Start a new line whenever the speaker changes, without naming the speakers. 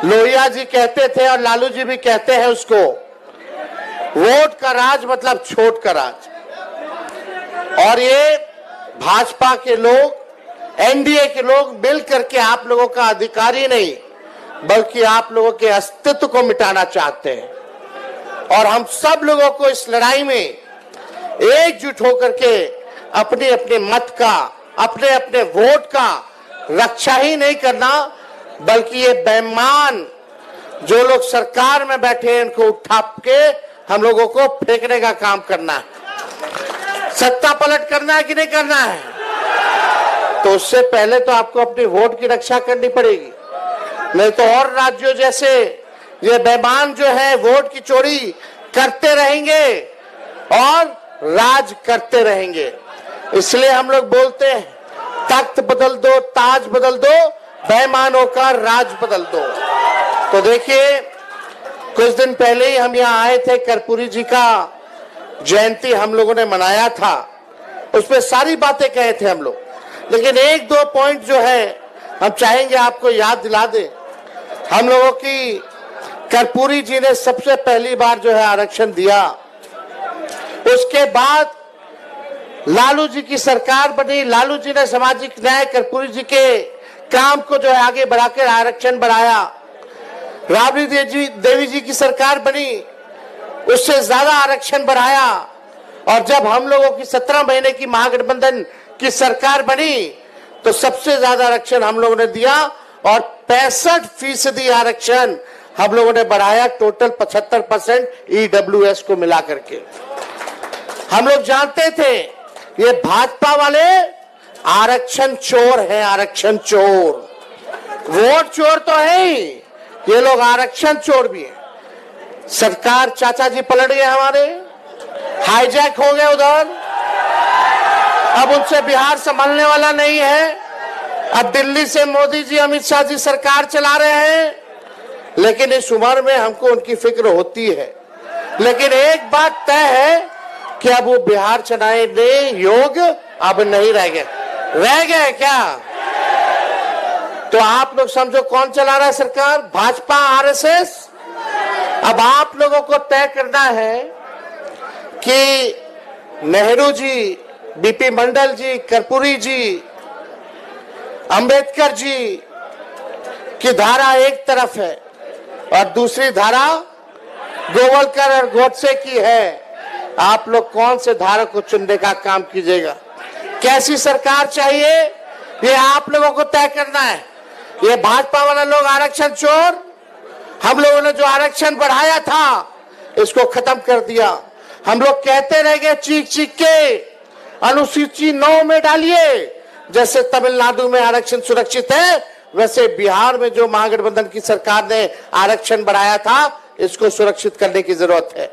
लोहिया जी कहते थे और लालू जी भी कहते हैं उसको, वोट का राज मतलब छोट का राज। और ये भाजपा के लोग, एनडीए के लोग मिल करके आप लोगों का अधिकार ही नहीं बल्कि आप लोगों के अस्तित्व को मिटाना चाहते हैं। और हम सब लोगों को इस लड़ाई में एकजुट होकर के अपने अपने मत का, अपने अपने वोट का रक्षा ही नहीं करना बल्कि ये बेईमान जो लोग सरकार में बैठे हैं इनको उठा के हम लोगों को फेंकने का काम करना है। सत्ता पलट करना है कि नहीं करना है? तो उससे पहले तो आपको अपनी वोट की रक्षा करनी पड़ेगी, नहीं तो और राज्यों जैसे ये बेईमान जो है वोट की चोरी करते रहेंगे और राज करते रहेंगे। इसलिए हम लोग बोलते हैं तख्त बदल दो, ताज बदल दो, बेईमानों का राज बदल दो। तो देखिए, कुछ दिन पहले ही हम यहाँ आए थे, कर्पूरी जी का जयंती हम लोगों ने मनाया था, उसमें सारी बातें कहे थे हम लोग, लेकिन एक दो पॉइंट जो है हम चाहेंगे आपको याद दिला दें। हम लोगों की कर्पूरी जी ने सबसे पहली बार जो है आरक्षण दिया, उसके बाद लालू जी की सरकार बनी, लालू जी ने सामाजिक न्याय कर्पूरी जी के काम को जो है आगे बढ़ाकर आरक्षण बढ़ाया। राबड़ी देवी जी की सरकार बनी, उससे ज्यादा आरक्षण बढ़ाया। और जब हम लोगों की 17 महीने की महागठबंधन की सरकार बनी तो सबसे ज्यादा आरक्षण हम लोगों ने दिया और 65% आरक्षण हम लोगों ने बढ़ाया, टोटल 75% ईडब्ल्यूएस को मिला करके। हम लोग जानते थे ये भाजपा वाले आरक्षण चोर हैं, आरक्षण चोर, वोट चोर तो है ही, ये लोग आरक्षण चोर भी हैं। सरकार चाचा जी पलट गए हमारे, हाईजैक हो गए उधर, अब उनसे बिहार संभलने वाला नहीं है। अब दिल्ली से मोदी जी, अमित शाह जी सरकार चला रहे हैं, लेकिन इस उम्र में हमको उनकी फिक्र होती है। लेकिन एक बात तय है कि अब वो बिहार चलाने योग्य अब नहीं रह गए। रह गए क्या? तो आप लोग समझो कौन चला रहा है सरकार? भाजपा, आरएसएस। अब आप लोगों को तय करना है कि नेहरू जी, बीपी मंडल जी, कर्पूरी जी, अंबेडकर जी की धारा एक तरफ है और दूसरी धारा गोवलकर और गोडसे की है। आप लोग कौन से धारा को चुनने का काम कीजिएगा? कैसी सरकार चाहिए ये आप लोगों को तय करना है। ये भाजपा वाला लोग आरक्षण चोर, हम लोगों ने जो आरक्षण बढ़ाया था इसको खत्म कर दिया। हम लोग कहते रह गए चीख चीख के, अनुसूची 9 में डालिए। जैसे तमिलनाडु में आरक्षण सुरक्षित है, वैसे बिहार में जो महागठबंधन की सरकार ने आरक्षण बढ़ाया था इसको सुरक्षित करने की जरूरत है।